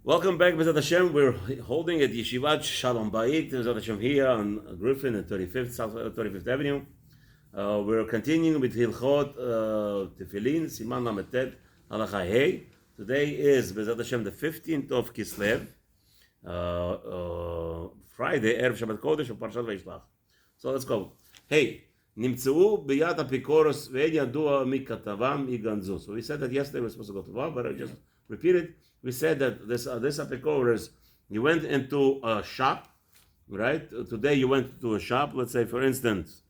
Welcome back, Bezat Hashem. We're holding at Yeshivat Shalom Bayit, Bezat Hashem here on Griffin and 35th Avenue. We're continuing with Hilchot Tefillin, Siman Lametet, Halacha Hey. Today is Bezat Hashem the 15th of Kislev, Friday, Erev Shabbat Kodesh of Parshat Vayishlach. So let's go. Hey, Nimtzeu biyad apikoros ve'en yadua mikatavam iganzu. So we said that yesterday we were supposed to go to Vav, but I just repeat it. We said that this apikoros, you went into a shop, right? Today you went to a shop. Let's say, for instance,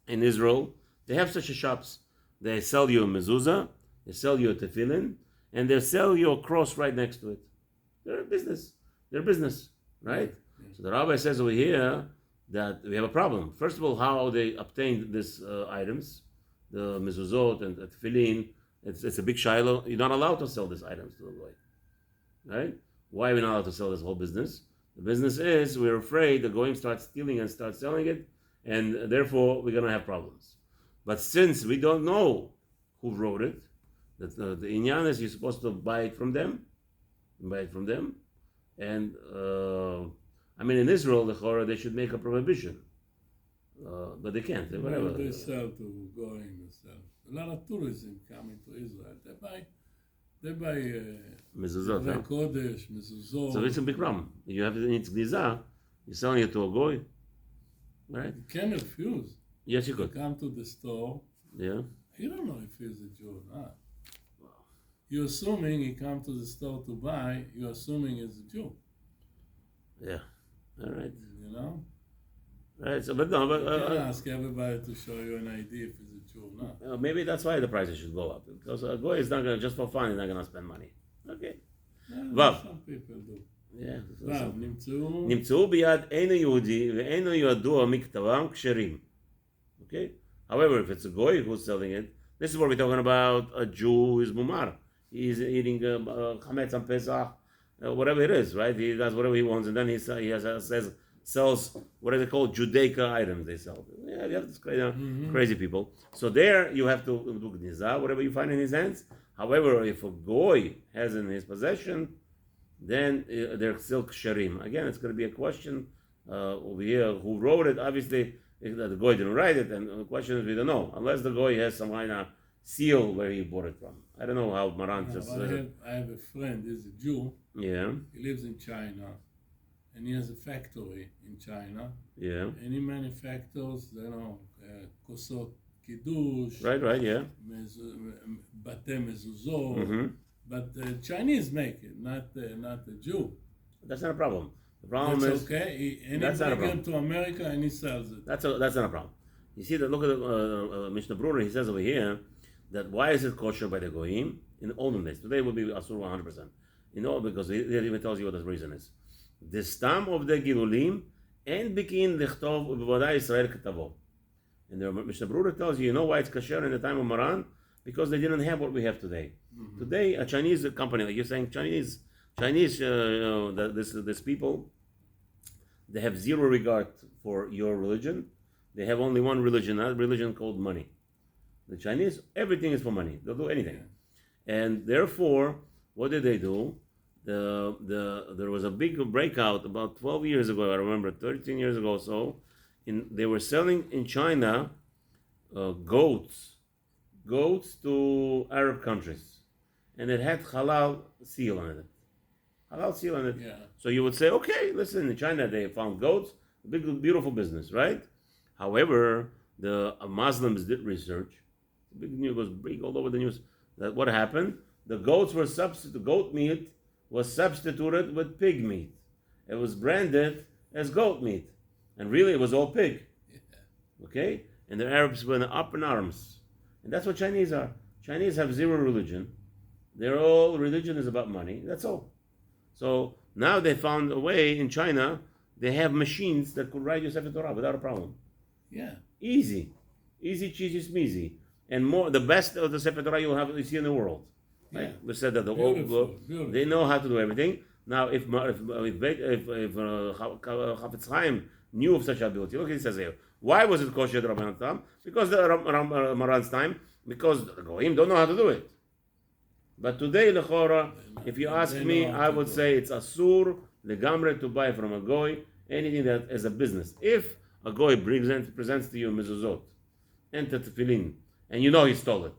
in Israel, they have such shops. They sell you a mezuzah, they sell you a tefillin, and they sell you a cross right next to it. They're a business. Right? Yeah. So the rabbi says over here that we have a problem. First of all, how they obtained these items, the mezuzot and the tefillin, it's a big shiloh. You're not allowed to sell these items to the goy. Right? Why are we not allowed to sell this whole business? The business is we're afraid the goyim start stealing and start selling it, and therefore we're going to have problems. But since we don't know who wrote it, that the inyan is you're supposed to buy it from them, and in Israel, the Chora, they should make a prohibition, but they can't. Whatever. They sell to goyim themselves. A lot of tourism coming to Israel. They buy mezuzot, kodesh, mezuzot. So it's a big problem. You have it's gliza, you're selling it to a goy, right? You can't refuse. Yes, you could. Come to the store. Yeah. You don't know if he's a Jew or not. You're assuming he come to the store to buy. You're assuming he's a Jew. Yeah. All right. You know. Right. So, but no, but you can ask everybody to show you an idea if he's a Jew or not. Maybe that's why the prices should go up, because a goy is not going to, just for fun, he's not going to spend money. Okay. Vav. Some people do. Yeah. Vav. Nimtzeu biyad eino Yehudi ve'eino yadua miktavam ksherim. Okay. However, if it's a goy who's selling it, this is what we're talking about. A Jew who is mumar. He's eating chametz on Pesach, whatever it is, right? He does whatever he wants, and then he sells what are they called, Judaica items. They sell. Yeah, you have this crazy people. So there you have to do gnizah, whatever you find in his hands. However, if a goy has in his possession, then they're still ksherim. Again, it's going to be a question over here. Who wrote it? Obviously, the goy didn't write it, and the question is we don't know, unless the goy has some kind of seal where he bought it from. I don't know how Maran just. I have a friend. He's a Jew. Yeah. He lives in China, and he has a factory in China. Yeah. And he manufactures, kosot kiddush. Right. Yeah. Bate mezuzot. But the Chinese make it, not the Jew. That's not a problem. The problem that's is okay. And he brings it to America and he sells it. That's not a problem. You see, look at the Mishnah Brura. He says over here that why is it kosher by the goyim in the olden days? Today it would be asur 100%. Because it even tells you what the reason is. The stam of the gilulim and bikin lichtov ubevadai Israel ketavo. And the Mishnah Brura tells you, why it's kosher in the time of Maran? Because they didn't have what we have today. Mm-hmm. Today, a Chinese company, like you're saying, Chinese, this people, they have zero regard for your religion. They have only one religion, a religion called money. The Chinese, everything is for money. They'll do anything. And therefore, what did they do? There was a big breakout about 12 years ago, I remember, 13 years ago or so. They were selling in China goats to Arab countries. And it had halal seal on it. Yeah. So you would say, okay, listen, in China they found goats, big, beautiful business, right? However, the Muslims did research. Big news was big all over the news. That what happened? The goat meat was substituted with pig meat. It was branded as goat meat, and really it was all pig. Okay, and the Arabs were up in arms, and that's what Chinese are. Chinese have zero religion. Their whole religion is about money. That's all. So now they found a way in China. They have machines that could write your Sefer Torah without a problem. Yeah. Easy, cheesy, smeezy. And more, the best of the Sefer Torah you'll see in the world. Right? Yeah. We said that beautiful. They know how to do everything. Now, if Chafetz Chaim knew of such ability, look, he says here, why was it kosher Rabbanan Tam? Because the Maran's time, because the Goyim don't know how to do it. But today, Lechora, If you ask me, I would say it's asur legamre to buy from a goy anything that as a business. If a goy presents to you mezuzot and tefillin, and you know he stole it,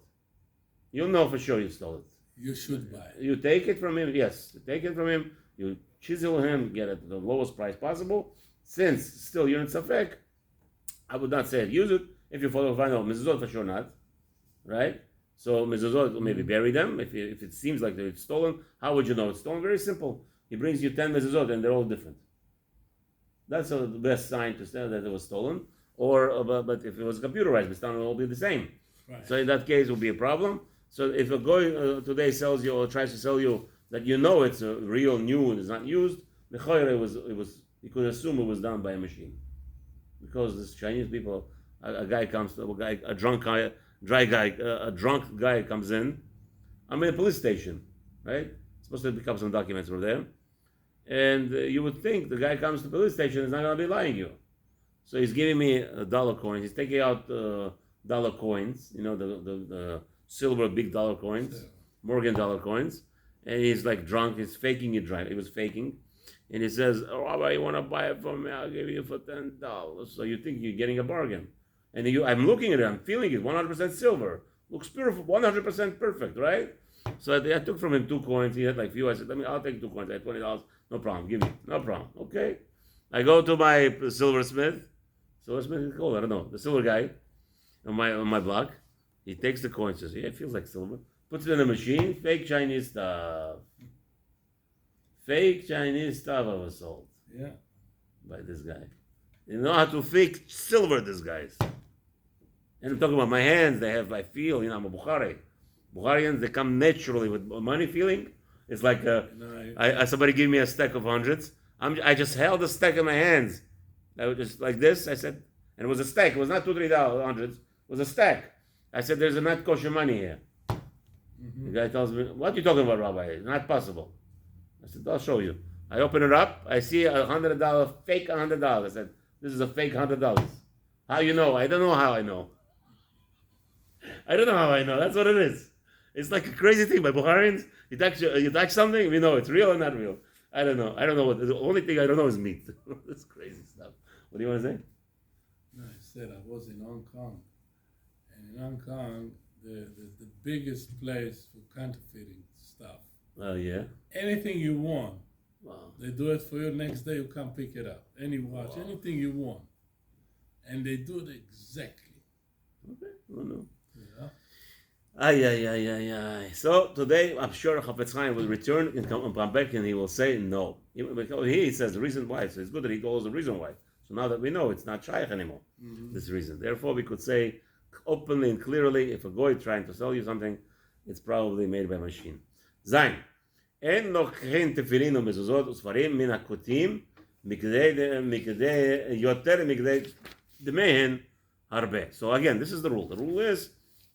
you know for sure he stole it. You should buy it. You take it from him, yes. You take it from him, you chisel him, get it at the lowest price possible. Since still you're in Safek, I would not say it. Use it. If you follow find out mezuzot, for sure not. Right? So mezuzot, maybe bury them. If it seems like they're stolen, how would you know it's stolen? Very simple. He brings you 10 mezuzot and they're all different. That's the best sign to say that it was stolen. Or, but if it was computerized, it's not all be the same. Right. So in that case, it will be a problem. So if a guy today sells you or tries to sell you that you know it's a real new and it's not used, the it was you could assume it was done by a machine, because this Chinese people, a guy comes, a drunk guy comes in. I'm in a police station, right? Supposed to pick up some documents from there, and you would think the guy comes to the police station is not going to be lying to you. So he's giving me dollar coins. He's taking out dollar coins, the silver big dollar coins, Morgan dollar coins, and he's like drunk. He's faking it drunk. He was faking, and he says, "Oh, Rabbi, you want to buy it from me? I'll give you for $10." So you think you're getting a bargain, and I'm looking at it. I'm feeling it. 100% silver. Looks beautiful. 100% perfect, right? So I took from him 2 coins. He had like few. I said, I'll take 2 coins. I had $20. No problem. Give me. No problem. Okay. I go to my silversmith. Silversmith is called, I don't know. The silver guy on my block. He takes the coins, says, "Yeah, it feels like silver." Puts it in a machine. Fake Chinese stuff. Fake Chinese stuff I was sold. Yeah. By this guy. You know how to fake silver, this guys. And I'm talking about my hands. I feel, I'm a Bukhari. Bukharians, they come naturally with money feeling. It's like somebody gave me a stack of hundreds. I just held the stack in my hands. I was just like this. I said, and it was a stack. It was not $2-3 hundreds. It was a stack. I said, "There's not kosher money here." Mm-hmm. The guy tells me, "What are you talking about, Rabbi? It's not possible." I said, "I'll show you." I open it up. I see $100, fake $100. I said, "This is a fake $100. How you know?" I don't know how I know. I don't know how I know. That's what it is. It's like a crazy thing. By Bukharians, you touch something, we know it's real or not real. I don't know. I don't know what. The only thing I don't know is meat. This crazy stuff. What do you want to say? No, I said I was in Hong Kong. And in Hong Kong, the biggest place for counterfeiting stuff. Oh, yeah? Anything you want. Wow. They do it for you. Next day you come pick it up. Any watch, anything you want. And they do it exactly. Okay. Oh, no. Yeah. Ay. So today, I'm sure Chafetz Chaim will return and come back and he will say no. Because he says the reason why. So it's good that he told us the reason why. So now that we know it's not shaykh anymore, this reason. Therefore, we could say openly and clearly, if a goy is trying to sell you something, it's probably made by machine. Zayin. אין לוקחים תפילין ומזוזות וספרים מן הכותים יותר מכדי דמיהן הרבה. So again, this is the rule. The rule is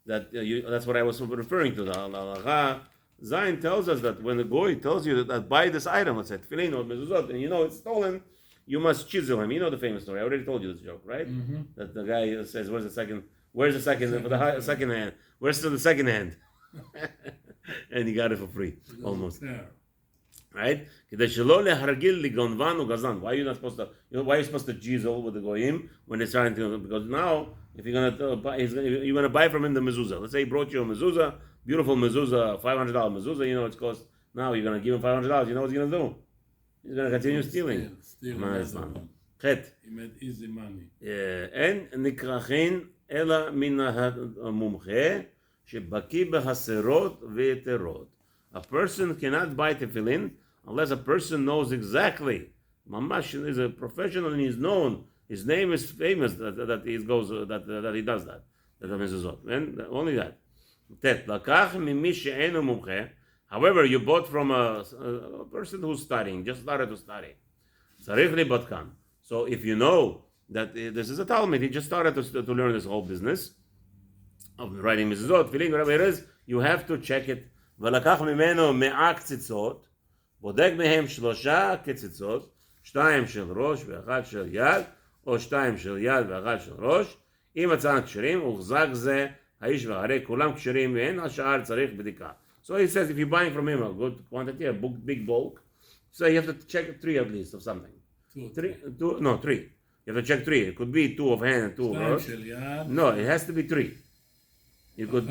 that that's what I was referring to. The Halacha Zayin tells us that when the goy tells you that buy this item, let's say tefillin or mezuzot, and you know it's stolen, you must chisel him. You know the famous story. I already told you this joke, right? Mm-hmm. That the guy says, "Where's the second hand? Where's the second hand?" And he got it for free, almost. Yeah. Right? Why are you not supposed to? Why are you supposed to chisel with the goyim when they're trying to? Because now, if you're gonna buy, you're gonna buy from him the mezuzah. Let's say he brought you a mezuzah, beautiful mezuzah, $500 mezuzah. It's cost. Now you're gonna give him $500. You know what he's gonna do? He's gonna continue stealing. He made easy money. אין נקרחין אלא מן המומחה שבקיא בהסרות ויתרות. A person cannot buy tefillin unless a person knows exactly. Mamash is a professional and he's known. His name is famous that he goes that he does that. And only that. לקח ממי שאינו מומחה. However, you bought from a person who's studying, just started to study. צריך לבדקן. So if you know that this is a Talmud, he just started to learn this whole business of writing mezuzot, tefillin, whatever it is, you have to check it. ולקח ממנו 100 קציצות, בודק מהם 3 קציצות, 2 של ראש ו1 של יד, או 2 של יד ו1 של ראש, אם מצאן כשרים, הוחזק זה האיש והרי כולם כשרים ואין השאר צריך בדיקה. So he says if you're buying from him a good quantity, a big bulk, so you have to check 3 at least of something. Three. You have to check 3. It could be 2 of hand and 2 of rosh. No, it has to be 3. You could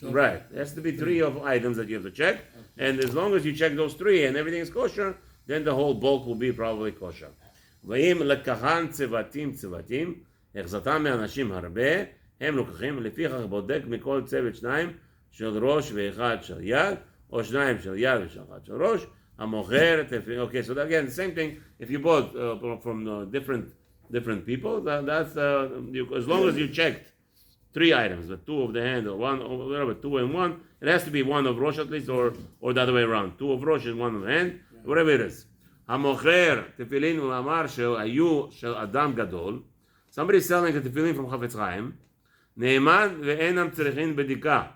right. It has to be 3 of items that you have to check, and as long as you check those 3 and everything is kosher, then the whole bulk will be probably kosher. ואם לקחן צוותים, החזתם מאנשים הרבה, הם לוקחים, לפיכך בודק מכל צוות 2 של ראש ו1 של יד, או 2 של יד ו1 של ראש, המוכר, okay, so again, the same thing, if you bought from different people, that's, as long as you checked 3 items, the 2 of the hand, or 1, or whatever, 2 and 1, it has to be 1 of rosh at least, or the other way around, 2 of rosh and 1 of the hand, whatever it is. המוכר תפילין ולאמר שהיו של אדם גדול, somebody is selling a tefillin from חפץ חיים, נאמן ואינם צריכים בדיקה.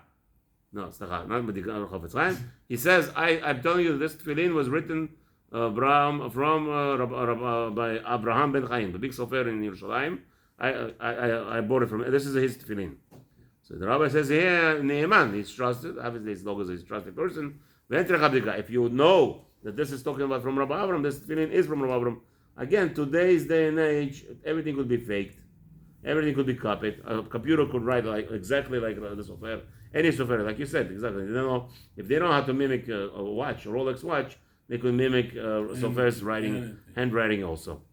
No, סליחה, not בדיקה, חפץ חיים. He says, I'm telling you this tefillin was written from by Abraham ben Chaim, the big sofer in Yerushalayim. I bought it from, this is his tefillin. So the rabbi says here, נאמן, he's trusted, obviously as long as he's a trusted person, ואין צריך בדיקה. If you know that this is talking about from Rabbi Avram, this tefillin is from Rabbi Avram. Again, today's day and age, everything could be faked. Everything could be copied. A computer could write exactly like the software. Any software, like you said, exactly. They don't know, if they don't know how to mimic a watch, a Rolex watch, they could mimic software's handwriting also.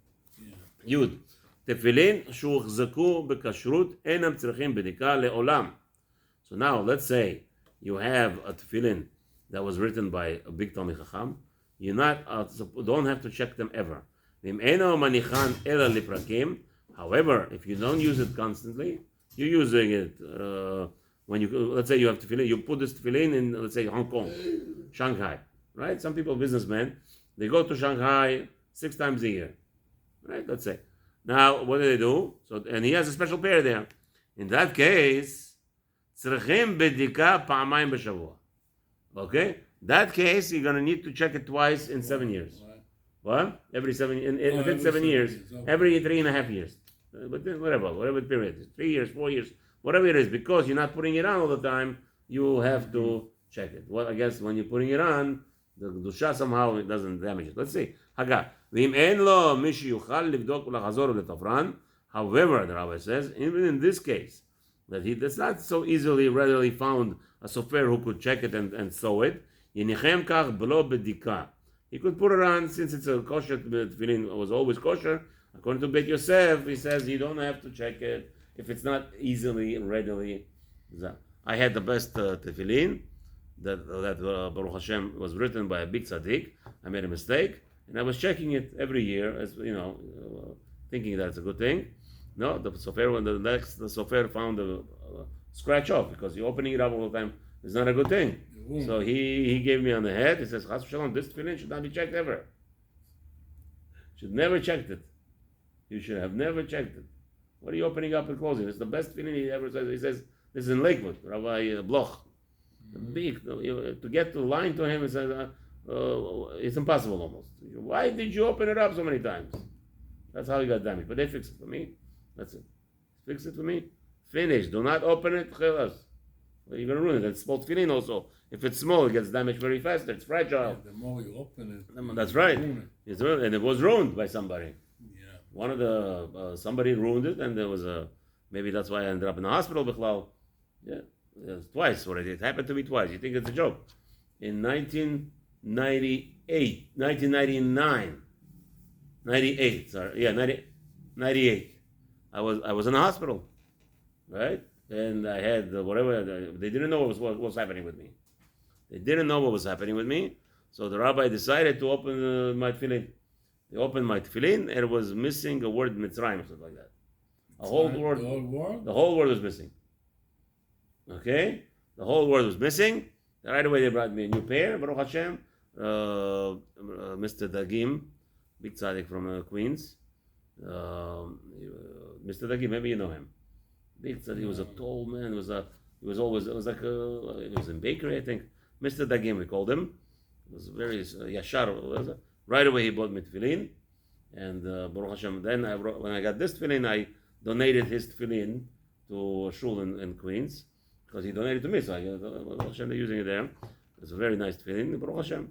Yud. תפילין שהוחזקו בכשרות אינם צריכים בדיקה לעולם. So now, let's say you have a tefillin that was written by a big Talmid Chacham. You don't have to check them ever. However, if you don't use it constantly, you're using it when you, let's say you have tefillin, you put this tefillin in, let's say, Hong Kong, Shanghai, right? Some people, businessmen, they go to Shanghai 6 times a year, right? Let's say. Now, what do? So, and he has a special pair there. In that case, צריכים בדיקה פעמיים בשבוע. Okay? That case, you're going to need to check it twice in 7 years. What? Every 7 within 7 years. Every 3.5 years. But then whatever period is. 3 years, 4 years, whatever it is. Because you're not putting it on all the time, you have to check it. Well, I guess when you're putting it on, the Dusha somehow it doesn't damage it. Let's see. Haga. However, the rabbi says, even in this case, that that's not so readily found a sofer who could check it and sew it. He could put it on, since it's a kosher tefillin, was always kosher. According to Beit Yosef, he says you don't have to check it if it's not readily. I had the best tefillin that Baruch Hashem was written by a big tzaddik. I made a mistake, and I was checking it every year, as thinking that's a good thing. No, the sofer, when the sofer found a scratch off, because you're opening it up all the time, it's not a good thing. So he gave me on the head. He says, Chas v'shalom, this tefillin should not be checked ever. Should never checked it. You should have never checked it. What are you opening up and closing? It's the best tefillin he ever says. He says, this is in Lakewood, Rabbi Bloch. Big, to get the line to him, he says, it's impossible almost. Why did you open it up so many times? That's how he got damaged. But they fixed it for me. That's it. Fix it for me. Finish. Do not open it. Well, you're going to ruin it. It's small tefillin also. If it's small, it gets damaged very fast. It's fragile. Yeah, the more you open it, that's right. It's ruined. And it was ruined by somebody. Yeah. One of the somebody ruined it, and there was maybe that's why I ended up in the hospital. Bichlal. Yeah, twice already. It happened to me twice. You think it's a joke? In 1998, 1999, 98. Sorry, yeah, 98. I was in the hospital, right? And I had whatever. They didn't know what was happening with me. They didn't know what was happening with me. So the rabbi decided to open my tefillin. They opened my tefillin, and it was missing a word Mitzrayim or something like that. The whole word was missing. Okay? The whole word was missing. Right away they brought me a new pair, Baruch Hashem. Mr. Dagim, big tzaddik from Queens. Mr. Dagim, maybe you know him. Big tzaddik, he was a tall man. He was in bakery, I think. Mr. Dagim, we called him. It was very yashar. Right away he bought me tefillin. And Baruch Hashem, then when I got this tefillin, I donated his tefillin to a shul in Queens. Because he donated to me, so Baruch Hashem, they're using it there. It's a very nice tefillin, Baruch Hashem.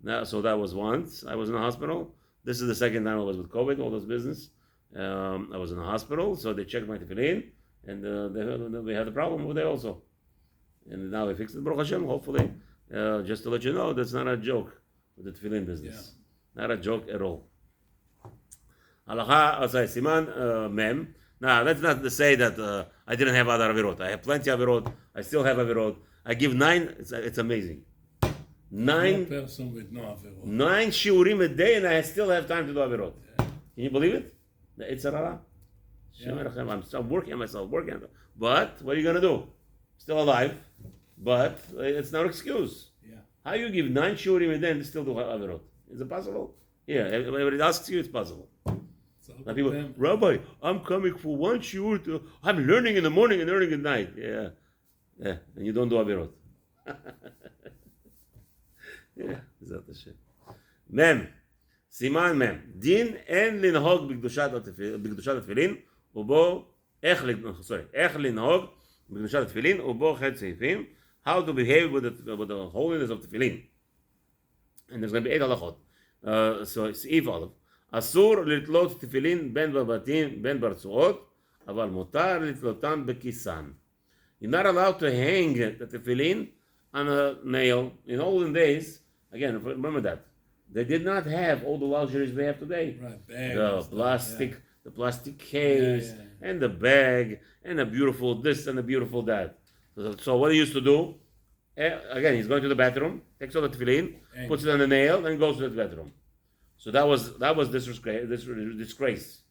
Now, so that was once I was in the hospital. This is the second time I was with COVID, all this business. I was in the hospital, so they checked my tefillin, and they had a problem over there also. And now they fixed it, Baruch Hashem, hopefully. Just to let you know, that's not a joke with the tefillin business. Yeah. Not a joke at all. Halacha, say Siman, Mem. Now, that's not to say that I didn't have other avirot. I have plenty of avirot. I still have avirot. I give 9. It's amazing. 9 person with no avirot. 9 shiurim a day, and I still have time to do avirot. Yeah. Can you believe it? It's a rara. I'm working on myself, working on it. But what are you going to do? Still alive, but it's no excuse. Yeah. How you give 9 shiurim a day and still do avirot? Is it possible? Yeah, everybody asks you, it's possible. Now people, Rabbi, I'm coming for 1 shiur. I'm learning in the morning and learning at night. Yeah, and you don't do avirot. Yeah, זאת השם. מם, סימן מם, דין אין לנהוג בקדושת התפילין, ובו, איך לנהוג בקדושת התפילין, ובו חד סעיפים, how to behave with the holiness of תפילין. And there's going to be 8 halachot. So, סעיף א', אסור לתלות תפילין בין בבתים, בין ברצועות, אבל מותר לתלותם בכיסן. You're not allowed to hang the tefillin on a nail. In olden days, again, remember that they did not have all the luxuries they have today. Right, the plastic case, and the bag, and the beautiful this and the beautiful that. So what he used to do, again, he's going to the bathroom, takes all the tefillin, puts it on the nail, and goes to the bathroom. So that was disgrace.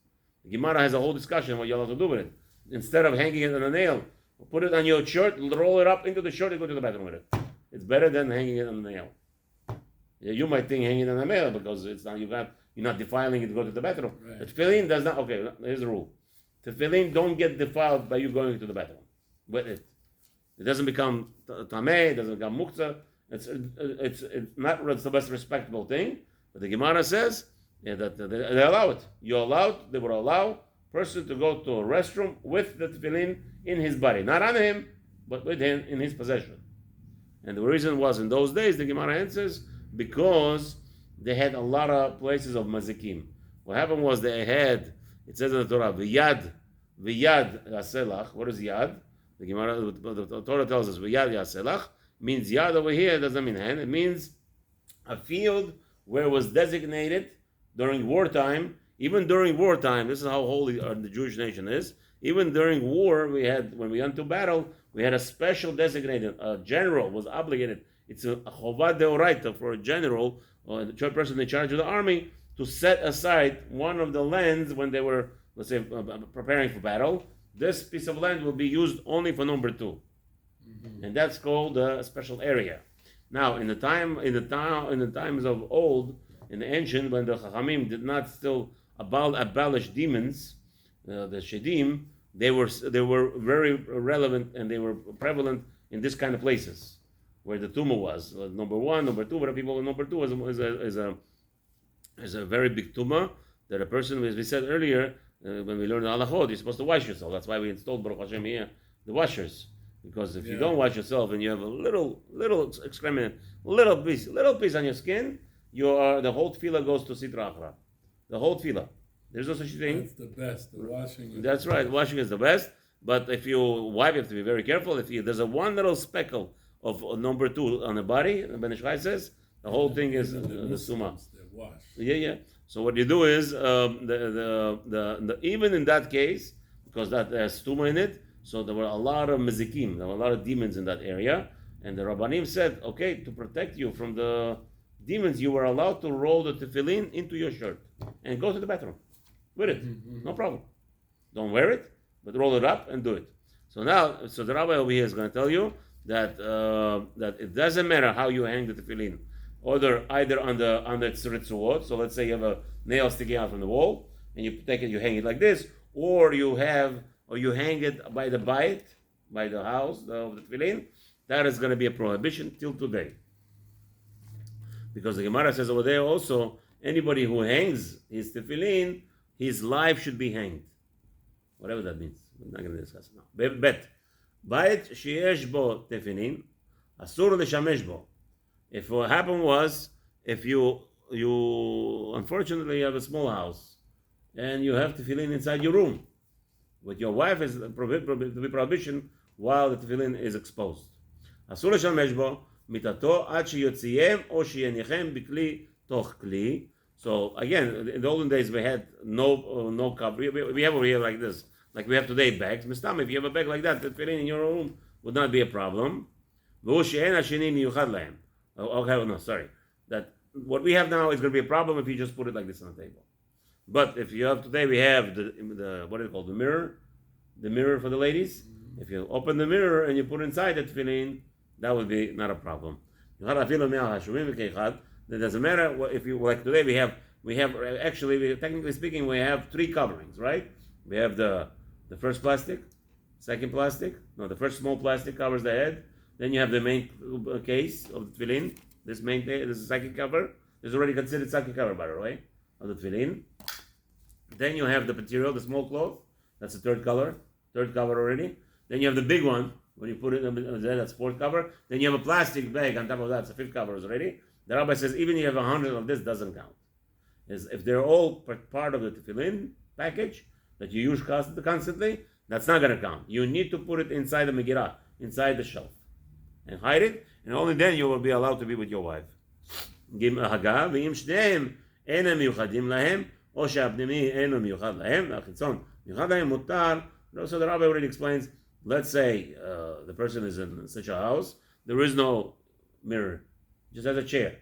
The Gemara has a whole discussion on what you're allowed to do with it. Instead of hanging it on a nail, put it on your shirt, roll it up into the shirt, and go to the bathroom with it. It's better than hanging it on the nail. Yeah, you might think hanging it on the nail because it's not you're not defiling it to go to the bathroom. Right. The tefillin does not. Okay, here's the rule: tefillin don't get defiled by you going to the bathroom with it. It doesn't become tameh. It doesn't become muktzah. It's not the most respectable thing. But the Gemara says that they allow it. They would allow person to go to a restroom with the tefillin in his body, not on him, but with him in his possession. And the reason was in those days, the Gemara answers, because they had a lot of places of mazikim. What happened was they had, it says in the Torah, v'yad yaselach. What is yad? The Gemara, the Torah tells us v'yad yaselach means yad over here doesn't mean hand. It means a field where it was designated during wartime. Even during wartime, this is how holy the Jewish nation is. Even during war, when we went to battle, we had a special designated. A general was obligated. It's a chovah deoraita for a general or the person in charge of the army to set aside one of the lands when they were, let's say, preparing for battle. This piece of land will be used only for number 2, and that's called a special area. Now, in the times of old, in the ancient, when the Chachamim did not still abolish demons, the shedim, they were very relevant and they were prevalent in this kind of places where the tumah was number 1, number 2. Where people number 2 is a very big tumah that a person, as we said earlier, when we learned the halachot, you're supposed to wash yourself. That's why we installed Baruch Hashem here the washers, because if you don't wash yourself and you have a little excrement, little piece on your skin, the whole tefillah goes to sitra achra. The whole tefillah. There's no such thing. That's the best. The washing. That's right. Washing is the best. But if you wipe, you have to be very careful. If there's one little speckle of number 2 on the body, the Ben Ish Chai says, the whole thing is the summa. Yeah. So what you do is even in that case, because that there's tumah in it, so there were a lot of mezikim, there were a lot of demons in that area, and the Rabbanim said, okay, to protect you from the demons, you were allowed to roll the tefillin into your shirt and go to the bathroom with it. No problem. Don't wear it, but roll it up and do it. So the rabbi over here is going to tell you that it doesn't matter how you hang the tefillin, either on the ritzuot. So let's say you have a nail sticking out from the wall, and you take it, you hang it like this, or you hang it by the bite, by the house of the tefillin. That is going to be a prohibition till today. Because the Gemara says over there also, anybody who hangs his tefillin, his life should be hanged. Whatever that means. We're not going to discuss it now. Bet. Bait sheyesh bo tefillin, asur leshamesh bo. If what happened was, if you unfortunately have a small house and you have tefillin inside your room, with your wife is to be prohibition while the tefillin is exposed. אסור לשמש בו מיטתו עד שיוציאם או שיניחם בכלי תוך כלי. So again, in the olden days we had no cover. We have over here like this, like we have today bags. Mistam, if you have a bag like that, the tefillin in your room would not be a problem. והוא שאין השני מיוחד להם. Okay, no, sorry. That what we have now is going to be a problem if you just put it like this on the table. But if you have today, we have the what is it called, the mirror for the ladies. If you open the mirror and you put inside the tefillin, that would be not a problem. It doesn't matter if you, like today we have actually, technically speaking, we have three coverings, right? We have the first plastic, second plastic. No, the first small plastic covers the head. Then you have the main case of the tefillin. This is the second cover. This is already considered second cover, by the way, of the tefillin. Then you have the material, the small cloth. That's the third cover already. Then you have the big one, when you put it in there, that's fourth cover. Then you have a plastic bag on top of that, it's the fifth cover already. The rabbi says even if you have 100 of this, doesn't count. If they're all part of the tefillin package that you use constantly, that's not going to count. You need to put it inside the Megillah, inside the shelf, and hide it, and only then you will be allowed to be with your wife. או שהפנימי אינו מיוחד להם, והחיצון מיוחד להם מותר. So the rabbi already explains, let's say the person is in such a house, there is no mirror, just has a chair,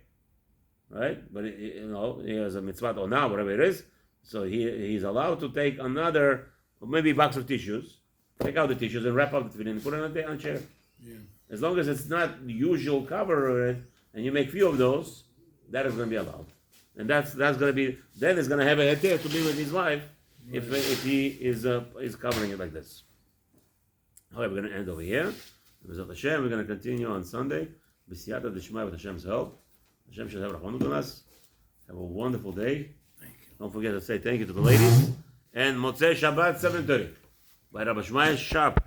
right? But he has a mitzvah or now, whatever it is, so he's allowed to take another, maybe box of tissues, take out the tissues and wrap up the tefillin and put it on a chair. Yeah. As long as it's not the usual cover of it, and you make few of those, that is going to be allowed. And that's going to be, then it's going to have a heter to be with his wife if he is covering it like this. Alright, we're going to end over here. B'ezrat Hashem, we're going to continue on Sunday. B'siyata d'shmai with Hashem's help. Hashem should have rachmanut on us. Have a wonderful day. Thank you. Don't forget to say thank you to the ladies. And Motzei Shabbat 7:30 by Rabbi Shmai sharp.